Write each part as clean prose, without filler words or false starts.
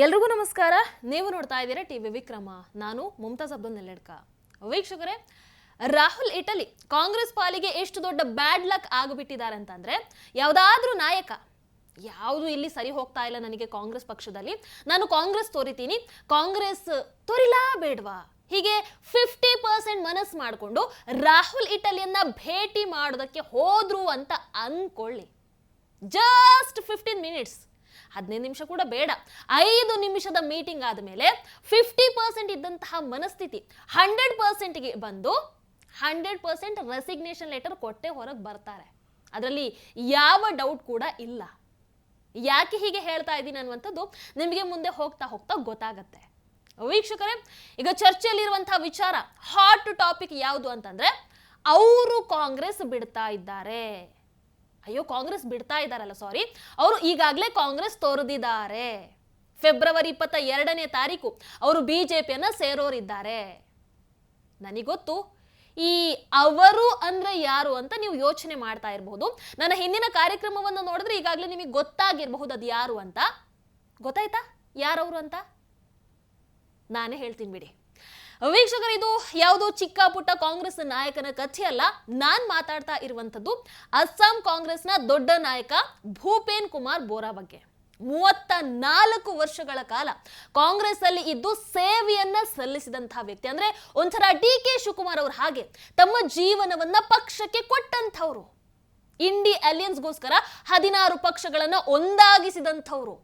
ಎಲ್ರಿಗೂ ನಮಸ್ಕಾರ. ನೀವು ನೋಡ್ತಾ ಇದ್ದೀರಾ ಟಿವಿ ವಿಕ್ರಮ. ನಾನು ಮುಮ್ತಾಜ್ ಅಬ್ದುಲ್ ನೆಲ್ಲೆಡ್ಕ. ವೀಕ್ಷಕರೇ, ರಾಹುಲ್ ಇಟಲಿ ಕಾಂಗ್ರೆಸ್ ಪಾಲಿಗೆ ಎಷ್ಟು ದೊಡ್ಡ ಬ್ಯಾಡ್ ಲಕ್ ಆಗಿಬಿಟ್ಟಿದ್ದಾರೆ ಅಂತಂದ್ರೆ, ಯಾವುದಾದ್ರೂ ನಾಯಕ ಯಾವುದು ಇಲ್ಲಿ ಸರಿ ಹೋಗ್ತಾ ಇಲ್ಲ ನನಗೆ ಕಾಂಗ್ರೆಸ್ ಪಕ್ಷದಲ್ಲಿ, ನಾನು ಕಾಂಗ್ರೆಸ್ ತೋರಿತೀನಿ, ಕಾಂಗ್ರೆಸ್ ತೋರಿಲಾ ಬೇಡವಾ, ಹೀಗೆ 50% ಮನಸ್ಸು ಮಾಡಿಕೊಂಡು ರಾಹುಲ್ ಇಟಲಿಯನ್ನ ಭೇಟಿ ಮಾಡೋದಕ್ಕೆ ಹೋದ್ರು ಅಂತ ಅನ್ಕೊಳ್ಳಿ. ಜಸ್ಟ್ 15 ಮಿನಿಟ್ಸ್, 15 ನಿಮಿಷ ಕೂಡ ಬೇಡ, 5 ನಿಮಿಷದ ಮೀಟಿಂಗ್ ಆದಮೇಲೆ 50% ಇದ್ದಂತಹ ಮನಸ್ಥಿತಿ 100%ಗೆ ಬಂದು 100% ರೆಸಿಗ್ನೇಷನ್ ಲೆಟರ್ ಕೊಟ್ಟೆ ಹೊರಗೆ ಬರ್ತಾರೆ. ಅದರಲ್ಲಿ ಯಾವ ಡೌಟ್ ಕೂಡ ಇಲ್ಲ. ಯಾಕೆ ಹೀಗೆ ಹೇಳ್ತಾ ಇದ್ದೀನಿ ಅನ್ನುವಂಥದ್ದು ನಿಮಗೆ ಮುಂದೆ ಹೋಗ್ತಾ ಹೋಗ್ತಾ ಗೊತ್ತಾಗತ್ತೆ. ವೀಕ್ಷಕರೇ, ಈಗ ಚರ್ಚೆಯಲ್ಲಿರುವಂತಹ ವಿಚಾರ, ಹಾಟ್ ಟಾಪಿಕ್ ಯಾವುದು ಅಂತಂದ್ರೆ, ಅವರು ಕಾಂಗ್ರೆಸ್ ಬಿಡ್ತಾ ಇದ್ದಾರೆ. ಅಯ್ಯೋ, ಕಾಂಗ್ರೆಸ್ ಬಿಡ್ತಾ ಇದ್ದಾರಲ್ಲ, ಸಾರಿ, ಅವರು ಈಗಾಗಲೇ ಕಾಂಗ್ರೆಸ್ ತೊರೆದಿದ್ದಾರೆ. ಫೆಬ್ರವರಿ 22ನೇ ತಾರೀಕು ಅವರು ಬಿಜೆಪಿಯನ್ನ ಸೇರೋರಿದ್ದಾರೆ. ನನಗೊತ್ತು ಈ ಅವರು ಅಂದ್ರೆ ಯಾರು ಅಂತ ನೀವು ಯೋಚನೆ ಮಾಡ್ತಾ ಇರಬಹುದು. ನನ್ನ ಹಿಂದಿನ ಕಾರ್ಯಕ್ರಮವನ್ನು ನೋಡಿದ್ರೆ ಈಗಾಗಲೇ ನಿಮಗೆ ಗೊತ್ತಾಗಿರಬಹುದು ಅದು ಯಾರು ಅಂತ. ಗೊತ್ತಾಯ್ತಾ ಯಾರವರು ಅಂತ? ನಾನೇ ಹೇಳ್ತೀನಿ ಬಿಡಿ. ವೀಕ್ಷಕರು, ಇದು ಯಾವುದೋ ಚಿಕ್ಕ ಪುಟ್ಟ ಕಾಂಗ್ರೆಸ್ ನಾಯಕನ ಕಥೆ ಅಲ್ಲ. ನಾನ್ ಮಾತಾಡ್ತಾ ಇರುವಂತದ್ದು ಅಸ್ಸಾಂ ಕಾಂಗ್ರೆಸ್ನ ದೊಡ್ಡ ನಾಯಕ ಭೂಪೇನ್ ಕುಮಾರ್ ಬೋರಾ ಬಗ್ಗೆ. 34 ವರ್ಷಗಳ ಕಾಲ ಕಾಂಗ್ರೆಸ್ ಅಲ್ಲಿ ಇದ್ದು ಸೇವೆಯನ್ನ ಸಲ್ಲಿಸಿದಂತಹ ವ್ಯಕ್ತಿ. ಅಂದ್ರೆ ಒಂಥರ ಡಿ.ಕೆ. ಶಿವಕುಮಾರ್ ಅವರು ಹಾಗೆ ತಮ್ಮ ಜೀವನವನ್ನ ಪಕ್ಷಕ್ಕೆ ಕೊಟ್ಟಂಥವ್ರು. ಇಂಡಿ ಅಲಿಯನ್ಸ್ಗೋಸ್ಕರ 16 ಪಕ್ಷಗಳನ್ನ ಒಂದಾಗಿಸಿದಂಥವ್ರು,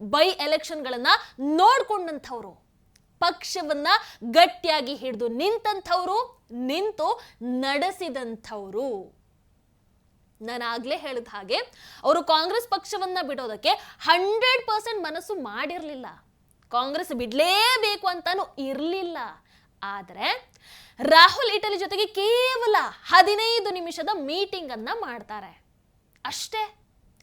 ಬೈ ಎಲೆಕ್ಷನ್ಗಳನ್ನ ನೋಡ್ಕೊಂಡಂಥವ್ರು, ಪಕ್ಷವನ್ನ ಗಟ್ಟಿಯಾಗಿ ಹಿಡಿದು ನಿಂತಂಥವ್ರು, ನಿಂತು ನಡೆಸಿದಂಥವ್ರು. ನಾನಾಗ್ಲೇ ಹೇಳಿದ ಹಾಗೆ ಅವರು ಕಾಂಗ್ರೆಸ್ ಪಕ್ಷವನ್ನ ಬಿಡೋದಕ್ಕೆ 100% ಮನಸ್ಸು ಮಾಡಿರ್ಲಿಲ್ಲ. ಕಾಂಗ್ರೆಸ್ ಬಿಡ್ಲೇಬೇಕು ಅಂತಾನು ಇರ್ಲಿಲ್ಲ. ಆದ್ರೆ ರಾಹುಲ್ ಇಟಲಿ ಜೊತೆಗೆ ಕೇವಲ 15 ನಿಮಿಷದ ಮೀಟಿಂಗ್ ಅನ್ನ ಮಾಡ್ತಾರೆ ಅಷ್ಟೇ.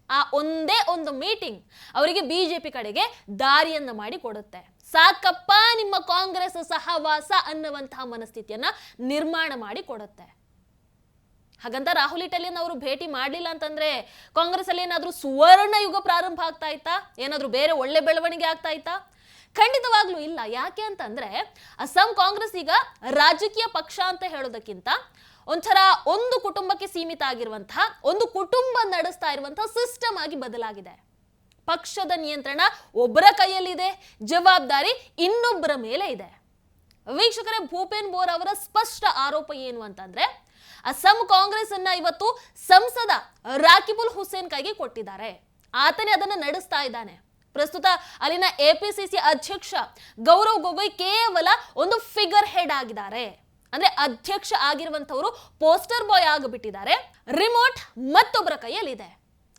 ಆ ಒಂದೇ ಒಂದು ಮೀಟಿಂಗ್ ಅವರಿಗೆ ಬಿಜೆಪಿ ಕಡೆಗೆ ದಾರಿಯನ್ನ ಮಾಡಿ ಕೊಡುತ್ತೆ. ಸಾಕಪ್ಪ ನಿಮ್ಮ ಕಾಂಗ್ರೆಸ್ ಸಹವಾಸ ಅನ್ನುವಂತಹ ಮನಸ್ಥಿತಿಯನ್ನ ನಿರ್ಮಾಣ ಮಾಡಿ ಕೊಡುತ್ತೆ. ಹಾಗಂತ ರಾಹುಲ್ ಇಟಲಿಯನ್ನ ಅವರು ಭೇಟಿ ಮಾಡಲಿಲ್ಲ ಅಂತಂದ್ರೆ ಕಾಂಗ್ರೆಸ್ ಅಲ್ಲಿ ಏನಾದ್ರೂ ಸುವರ್ಣ ಯುಗ ಪ್ರಾರಂಭ ಆಗ್ತಾ ಇತ್ತಾ? ಏನಾದ್ರೂ ಬೇರೆ ಒಳ್ಳೆ ಬೆಳವಣಿಗೆ ಆಗ್ತಾ ಇತ್ತಾ? ಖಂಡಿತವಾಗ್ಲೂ ಇಲ್ಲ. ಯಾಕೆ ಅಂತಂದ್ರೆ ಅಸ್ಸಾಂ ಕಾಂಗ್ರೆಸ್ ಈಗ ರಾಜಕೀಯ ಪಕ್ಷ ಅಂತ ಹೇಳೋದಕ್ಕಿಂತ ಒಂಥರ ಒಂದು ಕುಟುಂಬಕ್ಕೆ ಸೀಮಿತ ಆಗಿರುವಂತಹ, ಒಂದು ಕುಟುಂಬ ನಡೆಸ್ತಾ ಇರುವಂತಹ ಸಿಸ್ಟಮ್ ಆಗಿ ಬದಲಾಗಿದೆ. ಪಕ್ಷದ ನಿಯಂತ್ರಣ ಒಬ್ಬರ ಕೈಯಲ್ಲಿದೆ, ಜವಾಬ್ದಾರಿ ಇನ್ನೊಬ್ಬರ ಮೇಲೆ ಇದೆ. ವೀಕ್ಷಕರೇ, ಭೂಪೇನ್ ಬೋರಾ ಅವರ ಸ್ಪಷ್ಟ ಆರೋಪ ಏನು ಅಂತಂದ್ರೆ, ಅಸ್ಸಾಂ ಕಾಂಗ್ರೆಸ್ ಅನ್ನ ಇವತ್ತು ಸಂಸದ ರಾಕಿಬುಲ್ ಹುಸೇನ್ ಕೈಗೆ ಕೊಟ್ಟಿದ್ದಾರೆ. ಆತನೇ ಅದನ್ನ ನಡೆಸ್ತಾ ಇದ್ದಾನೆ. ಪ್ರಸ್ತುತ ಅಲ್ಲಿನ ಎಪಿಸಿಸಿ ಅಧ್ಯಕ್ಷ ಗೌರವ್ ಗೊಗೊಯ್ ಕೇವಲ ಒಂದು ಫಿಗರ್ ಹೆಡ್ ಆಗಿದ್ದಾರೆ. ಅಂದ್ರೆ ಅಧ್ಯಕ್ಷ ಆಗಿರುವಂತವರು ಪೋಸ್ಟರ್ ಬಾಯ್ ಆಗಿಬಿಟ್ಟಿದ್ದಾರೆ. ರಿಮೋಟ್ ಮತ್ತೊಬ್ಬರ ಕೈಯಲ್ಲಿದೆ.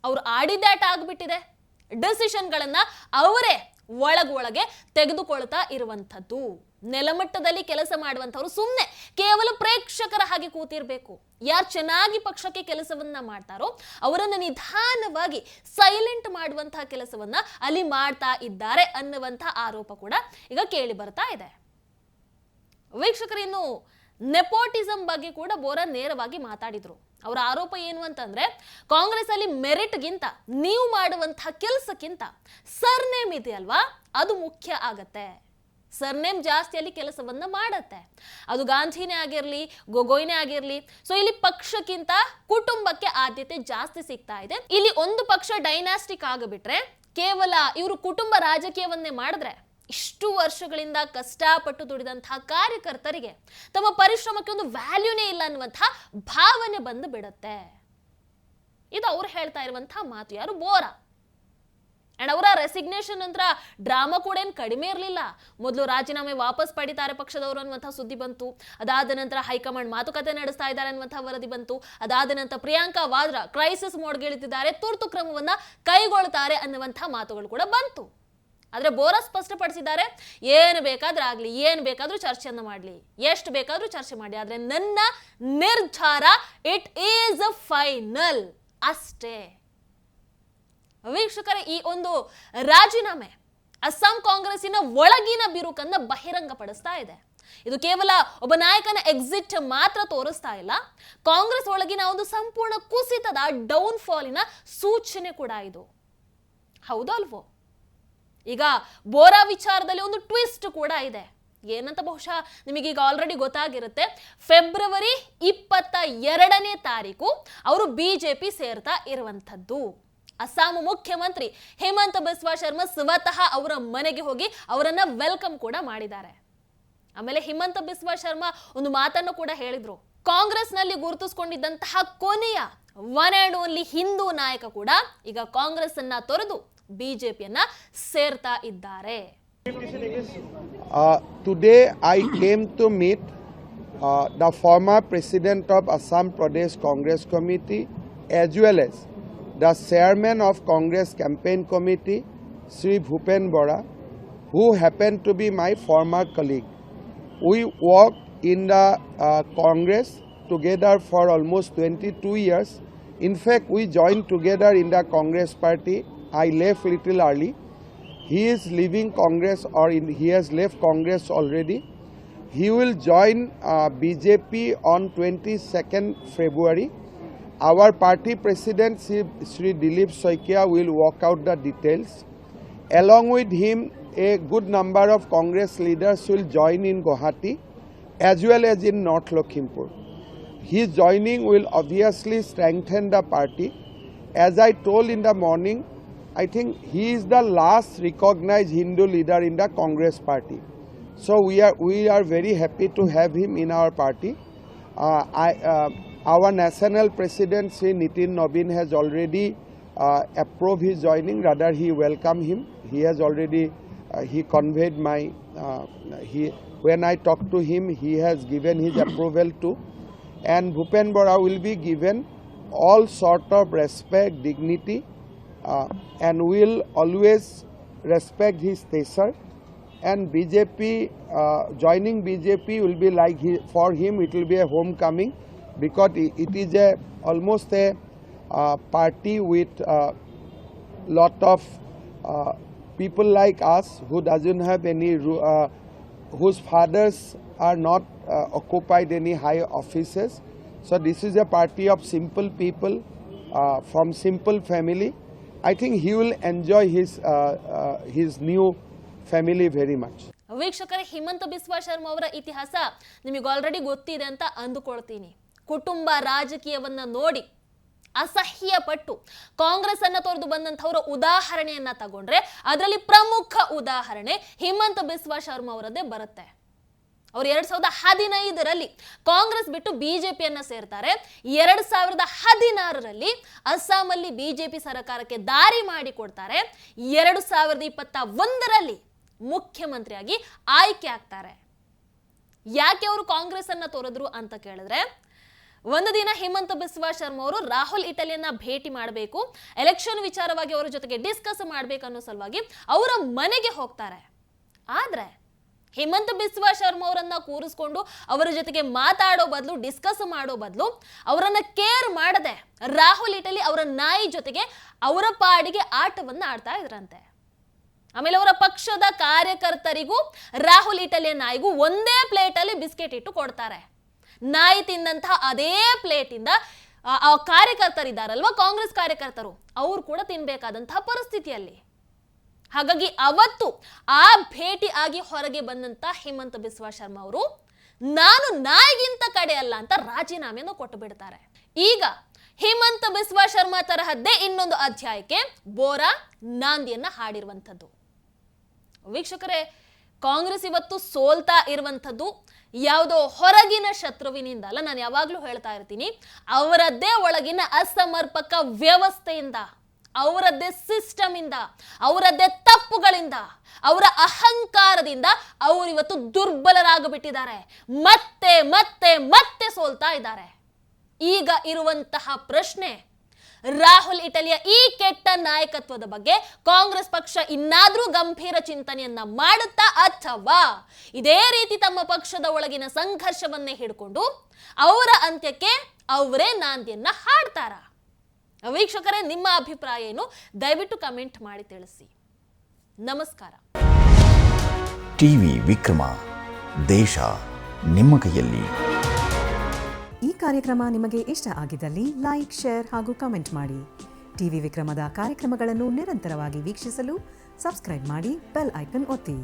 ಅವರು ಆಡಿದಾಟ ಆಗಿಬಿಟ್ಟಿದೆ. ಡಿಸಿಷನ್ಗಳನ್ನ ಅವರೇ ಒಳಗೆ ತೆಗೆದುಕೊಳ್ತಾ ಇರುವಂಥದ್ದು. ನೆಲಮಟ್ಟದಲ್ಲಿ ಕೆಲಸ ಮಾಡುವಂಥವ್ರು ಸುಮ್ಮನೆ ಕೇವಲ ಪ್ರೇಕ್ಷಕರ ಹಾಗೆ ಕೂತಿರ್ಬೇಕು. ಯಾರು ಚೆನ್ನಾಗಿ ಪಕ್ಷಕ್ಕೆ ಕೆಲಸವನ್ನ ಮಾಡ್ತಾರೋ ಅವರನ್ನು ನಿಧಾನವಾಗಿ ಸೈಲೆಂಟ್ ಮಾಡುವಂತಹ ಕೆಲಸವನ್ನ ಅಲ್ಲಿ ಮಾಡ್ತಾ ಇದ್ದಾರೆ ಅನ್ನುವಂತಹ ಆರೋಪ ಕೂಡ ಈಗ ಕೇಳಿ ಬರ್ತಾ ಇದೆ. ವೀಕ್ಷಕರು, ಇನ್ನು ನೆಪೋಟಿಸಂ ಬಗ್ಗೆ ಕೂಡ ಬೋರಾ ನೇರವಾಗಿ ಮಾತಾಡಿದ್ರು. ಅವರ ಆರೋಪ ಏನು ಅಂತಂದ್ರೆ, ಕಾಂಗ್ರೆಸ್ ಅಲ್ಲಿ ಮೆರಿಟ್ಗಿಂತ ನೀವು ಮಾಡುವಂತಹ ಕೆಲಸಕ್ಕಿಂತ ಸರ್ನೇಮ್ ಇದೆಯಲ್ವಾ, ಅದು ಮುಖ್ಯ ಆಗತ್ತೆ. ಸರ್ನೇಮ್ ಜಾಸ್ತಿ ಅಲ್ಲಿ ಕೆಲಸವನ್ನ ಮಾಡತ್ತೆ. ಅದು ಗಾಂಧಿನೇ ಆಗಿರ್ಲಿ, ಗೊಗೊಯ್ನೇ ಆಗಿರ್ಲಿ. ಸೊ ಇಲ್ಲಿ ಪಕ್ಷಕ್ಕಿಂತ ಕುಟುಂಬಕ್ಕೆ ಆದ್ಯತೆ ಜಾಸ್ತಿ ಸಿಗ್ತಾ ಇದೆ. ಇಲ್ಲಿ ಒಂದು ಪಕ್ಷ ಡೈನಾಸ್ಟಿಕ್ ಆಗಿಬಿಟ್ರೆ, ಕೇವಲ ಇವರು ಕುಟುಂಬ ರಾಜಕೀಯವನ್ನೇ ಮಾಡಿದ್ರೆ, ಇಷ್ಟು ವರ್ಷಗಳಿಂದ ಕಷ್ಟಪಟ್ಟು ದುಡಿದಂತಹ ಕಾರ್ಯಕರ್ತರಿಗೆ ತಮ್ಮ ಪರಿಶ್ರಮಕ್ಕೆ ಒಂದು ವ್ಯಾಲ್ಯೂನೇ ಇಲ್ಲ ಅನ್ನುವಂತಹ ಭಾವನೆ ಬಂದು ಬಿಡುತ್ತೆ. ಇದು ಅವ್ರು ಹೇಳ್ತಾ ಇರುವಂತಹ ಮಾತು. ಯಾರು? ಬೋರಾ. ಅಂಡ್ ಅವರ ರೆಸಿಗ್ನೇಷನ್ ನಂತರ ಡ್ರಾಮಾ ಕೂಡ ಏನು ಕಡಿಮೆ ಇರಲಿಲ್ಲ. ಮೊದಲು ರಾಜೀನಾಮೆ ವಾಪಸ್ ಪಡಿತಾರೆ ಪಕ್ಷದವರು ಅನ್ನುವಂತಹ ಸುದ್ದಿ ಬಂತು. ಅದಾದ ನಂತರ ಹೈಕಮಾಂಡ್ ಮಾತುಕತೆ ನಡೆಸ್ತಾ ಇದ್ದಾರೆ ಅನ್ನುವಂತಹ ವರದಿ ಬಂತು. ಅದಾದ ನಂತರ ಪ್ರಿಯಾಂಕಾ ವಾದ್ರಾ ಕ್ರೈಸಿಸ್ ಮೋಡ್ಗೆ ಇಳಿದಿದ್ದಾರೆ, ತುರ್ತು ಕ್ರಮವನ್ನ ಕೈಗೊಳ್ತಾರೆ ಅನ್ನುವಂತಹ ಮಾತುಗಳು ಕೂಡ ಬಂತು. ಆದ್ರೆ ಬೋರಾ ಸ್ಪಷ್ಟಪಡಿಸಿದ್ದಾರೆ, ಏನು ಬೇಕಾದ್ರೂ ಆಗ್ಲಿ, ಏನು ಬೇಕಾದ್ರೂ ಚರ್ಚೆಯನ್ನ ಮಾಡ್ಲಿ, ಎಷ್ಟು ಬೇಕಾದ್ರೂ ಚರ್ಚೆ ಮಾಡಿ, ಆದ್ರೆ ನನ್ನ ನಿರ್ಧಾರ ಇಟ್ ಈಸ್ ಫೈನಲ್ ಅಷ್ಟೇ. ವೀಕ್ಷಕರೇ, ಈ ಒಂದು ರಾಜೀನಾಮೆ ಅಸ್ಸಾಂ ಕಾಂಗ್ರೆಸ್ಸಿನ ಒಳಗಿನ ಬಿರುಕನ್ನ ಬಹಿರಂಗ ಪಡಿಸ್ತಾ ಇದೆ. ಇದು ಕೇವಲ ಒಬ್ಬ ನಾಯಕನ ಎಕ್ಸಿಟ್ ಮಾತ್ರ ತೋರಿಸ್ತಾ ಇಲ್ಲ, ಕಾಂಗ್ರೆಸ್ ಒಳಗಿನ ಒಂದು ಸಂಪೂರ್ಣ ಕುಸಿತದ ಡೌನ್ ಫಾಲಿನ ಸೂಚನೆ ಕೂಡ ಇದು. ಹೌದಲ್ವೋ? ಈಗ ಬೋರಾ ವಿಚಾರದಲ್ಲಿ ಒಂದು ಟ್ವಿಸ್ಟ್ ಕೂಡ ಇದೆ. ಏನಂತ ಬಹುಶಃ ನಿಮಗೀಗ ಆಲ್ರೆಡಿ ಗೊತ್ತಾಗಿರುತ್ತೆ. ಫೆಬ್ರವರಿ 22ನೇ ತಾರೀಕು ಅವರು ಬಿಜೆಪಿ ಸೇರ್ತಾ ಇರುವಂಥದ್ದು. ಅಸ್ಸಾಂ ಮುಖ್ಯಮಂತ್ರಿ ಹೇಮಂತ್ ಬಿಸ್ವಾ ಶರ್ಮಾ ಸ್ವತಃ ಅವರ ಮನೆಗೆ ಹೋಗಿ ಅವರನ್ನ ವೆಲ್ಕಮ್ ಕೂಡ ಮಾಡಿದ್ದಾರೆ. ಆಮೇಲೆ ಹೇಮಂತ್ ಬಿಸ್ವಾ ಶರ್ಮಾ ಒಂದು ಮಾತನ್ನು ಕೂಡ ಹೇಳಿದ್ರು. ಕಾಂಗ್ರೆಸ್ನಲ್ಲಿ ಗುರುತಿಸಿಕೊಂಡಿದ್ದಂತಹ ಕೊನೆಯ ಒನ್ ಅಂಡ್ ಓನ್ಲಿ ಹಿಂದೂ ನಾಯಕ ಕೂಡ ಈಗ ಕಾಂಗ್ರೆಸ್ ಅನ್ನ ತೊರೆದು ಬಿಜೆಪಿಯನ್ನ ಸೇರ್ತಾ ಇದ್ದಾರೆ. Today I came to meet the former president of Assam Pradesh Congress Committee as well as the chairman of Congress Campaign Committee, Sri Bhupen Bora, who happened to be my former colleague. We worked in the Congress together for almost 22 years. In fact, we joined together in the Congress party. I left little early. He is leaving Congress he has left Congress already. He will join BJP on 22nd February. Our party president Sri Dilip Saikia will work out the details. Along with him, a good number of Congress leaders will join in Guwahati as well as in North Lakhimpur. His joining will obviously strengthen the party. As I told in the morning, I think he is the last recognized Hindu leader in the Congress party. So we are very happy to have him in our party. Our national president Sri Nitin Nabin has already approved his joining. Rather, he welcomed him. He has already he conveyed when I talked to him, he has given his approval too. And Bhupen Bora will be given all sort of respect, dignity, and will always respect his stature. And BJP, joining BJP will be like for him it will be a homecoming, because it is almost a party with lot of people like us who doesn't have any whose fathers are not occupied any high offices. So this is a party of simple people from simple family. I think he will enjoy his new family very much. ವೀಕ್ಷಕರೇ, ಹೇಮಂತ್ ಬಿಸ್ವಾ ಶರ್ಮಾ ಅವರ ಇತಿಹಾಸ ನಿಮಗೆ already ಗೊತ್ತಿದೆ ಅಂತ ಅಂದುಕೊಳ್ತೀನಿ. ಕುಟುಂಬ ರಾಜಕೀಯವನ್ನ ನೋಡಿ ಅಸಹ್ಯ ಪಟ್ಟು ಕಾಂಗ್ರೆಸ್ ಅನ್ನ ತೊರೆದು ಬಂದಂತವರ ಉದಾಹರಣೆಯನ್ನ ತಗೊಂಡ್ರೆ ಅದರಲ್ಲಿ ಪ್ರಮುಖ ಉದಾಹರಣೆ ಹೇಮಂತ್ ಬಿಸ್ವಾ ಶರ್ಮಾ ಅವರದ್ದೇ ಬರುತ್ತೆ. ಅವರು 2015ರಲ್ಲಿ ಕಾಂಗ್ರೆಸ್ ಬಿಟ್ಟು ಬಿಜೆಪಿಯನ್ನ ಸೇರ್ತಾರೆ. 2016ರಲ್ಲಿ ಅಸ್ಸಾಮಲ್ಲಿ ಬಿಜೆಪಿ ಸರ್ಕಾರಕ್ಕೆ ದಾರಿ ಮಾಡಿಕೊಡ್ತಾರೆ. 2021ರಲ್ಲಿ ಮುಖ್ಯಮಂತ್ರಿಯಾಗಿ ಆಯ್ಕೆ ಆಗ್ತಾರೆ. ಯಾಕೆ ಅವರು ಕಾಂಗ್ರೆಸ್ ಅನ್ನ ತೊರೆದ್ರು ಅಂತ ಕೇಳಿದ್ರೆ, ಒಂದು ದಿನ ಹೇಮಂತ್ ಬಿಸ್ವಾ ಶರ್ಮಾ ಅವರು ರಾಹುಲ್ ಇಟಲಿಯನ್ನ ಭೇಟಿ ಮಾಡಬೇಕು, ಎಲೆಕ್ಷನ್ ವಿಚಾರವಾಗಿ ಅವರ ಜೊತೆಗೆ ಡಿಸ್ಕಸ್ ಮಾಡಬೇಕು ಅನ್ನೋ ಸಲುವಾಗಿ ಅವರ ಮನೆಗೆ ಹೋಗ್ತಾರೆ. ಆದ್ರೆ ಹೇಮಂತ್ ಬಿಸ್ವಾ ಶರ್ಮಾ ಅವರನ್ನ ಕೂರಿಸ್ಕೊಂಡು ಅವರ ಜೊತೆಗೆ ಮಾತಾಡೋ ಬದಲು, ಡಿಸ್ಕಸ್ ಮಾಡೋ ಬದಲು ಅವರನ್ನ ಕೇರ್ ಮಾಡದೆ ರಾಹುಲ್ ಇಟಲಿ ಅವರ ನಾಯಿ ಜೊತೆಗೆ ಅವರ ಪಾಡಿಗೆ ಆಟವನ್ನ ಆಡ್ತಾ ಇದ್ರಂತೆ. ಆಮೇಲೆ ಅವರ ಪಕ್ಷದ ಕಾರ್ಯಕರ್ತರಿಗೂ ರಾಹುಲ್ ಇಟಲಿಯ ನಾಯಿಗೂ ಒಂದೇ ಪ್ಲೇಟ್ ಅಲ್ಲಿ ಬಿಸ್ಕೆಟ್ ಇಟ್ಟು ಕೊಡ್ತಾರೆ. ನಾಯಿ ತಿಂದಂತಹ ಅದೇ ಪ್ಲೇಟ್ ಇಂದ ಆ ಕಾರ್ಯಕರ್ತರಿದ್ದಾರಲ್ವಾ, ಕಾಂಗ್ರೆಸ್ ಕಾರ್ಯಕರ್ತರು, ಅವರು ಕೂಡ ತಿನ್ಬೇಕಾದಂತಹ ಪರಿಸ್ಥಿತಿಯಲ್ಲಿ. ಹಾಗಾಗಿ ಅವತ್ತು ಆ ಭೇಟಿ ಆಗಿ ಹೊರಗೆ ಬಂದಂತ ಹೇಮಂತ್ ಬಿಸ್ವಾ ಶರ್ಮಾ ಅವರು ನಾನು ನಾಯಿಗಿಂತ ಕಡೆ ಅಲ್ಲ ಅಂತ ರಾಜೀನಾಮೆಯನ್ನು ಕೊಟ್ಟು ಬಿಡ್ತಾರೆ. ಈಗ ಹೇಮಂತ್ ಬಿಸ್ವಾ ಶರ್ಮಾ ತರಹದ್ದೇ ಇನ್ನೊಂದು ಅಧ್ಯಾಯಕ್ಕೆ ಬೋರಾ ನಾಂದಿಯನ್ನ ಹಾಡಿರುವಂಥದ್ದು. ವೀಕ್ಷಕರೇ, ಕಾಂಗ್ರೆಸ್ ಇವತ್ತು ಸೋಲ್ತಾ ಇರುವಂಥದ್ದು ಯಾವುದೋ ಹೊರಗಿನ ಶತ್ರುವಿನಿಂದ ಅಲ್ಲ. ನಾನು ಯಾವಾಗ್ಲೂ ಹೇಳ್ತಾ ಇರ್ತೀನಿ, ಅವರದ್ದೇ ಒಳಗಿನ ಅಸಮರ್ಪಕ ವ್ಯವಸ್ಥೆಯಿಂದ, ಅವರದ್ದೇ ಸಿಸ್ಟಮ್ ಇಂದ, ಅವರದ್ದೇ ತಪ್ಪುಗಳಿಂದ, ಅವರ ಅಹಂಕಾರದಿಂದ ಅವರು ಇವತ್ತು ದುರ್ಬಲರಾಗಿಬಿಟ್ಟಿದ್ದಾರೆ. ಮತ್ತೆ ಮತ್ತೆ ಮತ್ತೆ ಸೋಲ್ತಾ ಇದ್ದಾರೆ. ಈಗ ಇರುವಂತಹ ಪ್ರಶ್ನೆ, ರಾಹುಲ್ ಇಟಲಿಯ ಈ ಕೆಟ್ಟ ನಾಯಕತ್ವದ ಬಗ್ಗೆ ಕಾಂಗ್ರೆಸ್ ಪಕ್ಷ ಇನ್ನಾದ್ರೂ ಗಂಭೀರ ಚಿಂತನೆಯನ್ನ ಮಾಡುತ್ತಾ, ಅಥವಾ ಇದೇ ರೀತಿ ತಮ್ಮ ಪಕ್ಷದ ಒಳಗಿನ ಸಂಘರ್ಷವನ್ನೇ ಹಿಡ್ಕೊಂಡು ಅವರ ಅಂತ್ಯಕ್ಕೆ ಅವರೇ ನಾಂದಿಯನ್ನ ಹಾಡ್ತಾರ? ವೀಕ್ಷಕರೇ, ನಿಮ್ಮ ಅಭಿಪ್ರಾಯ ಏನು? ದಯವಿಟ್ಟು ಕಮೆಂಟ್ ಮಾಡಿ ತಿಳಿಸಿ. ನಮಸ್ಕಾರ. ಟಿವಿ ವಿಕ್ರಮ, ದೇಶ ನಿಮ್ಮ ಕೈಯಲ್ಲಿ. ಈ ಕಾರ್ಯಕ್ರಮ ನಿಮಗೆ ಇಷ್ಟ ಆಗಿದ್ದಲ್ಲಿ ಲೈಕ್, ಶೇರ್ ಹಾಗೂ ಕಮೆಂಟ್ ಮಾಡಿ. ಟಿವಿ ವಿಕ್ರಮದ ಕಾರ್ಯಕ್ರಮಗಳನ್ನು ನಿರಂತರವಾಗಿ ವೀಕ್ಷಿಸಲು ಸಬ್ಸ್ಕ್ರೈಬ್ ಮಾಡಿ ಬೆಲ್ ಐಕನ್ ಒತ್ತಿ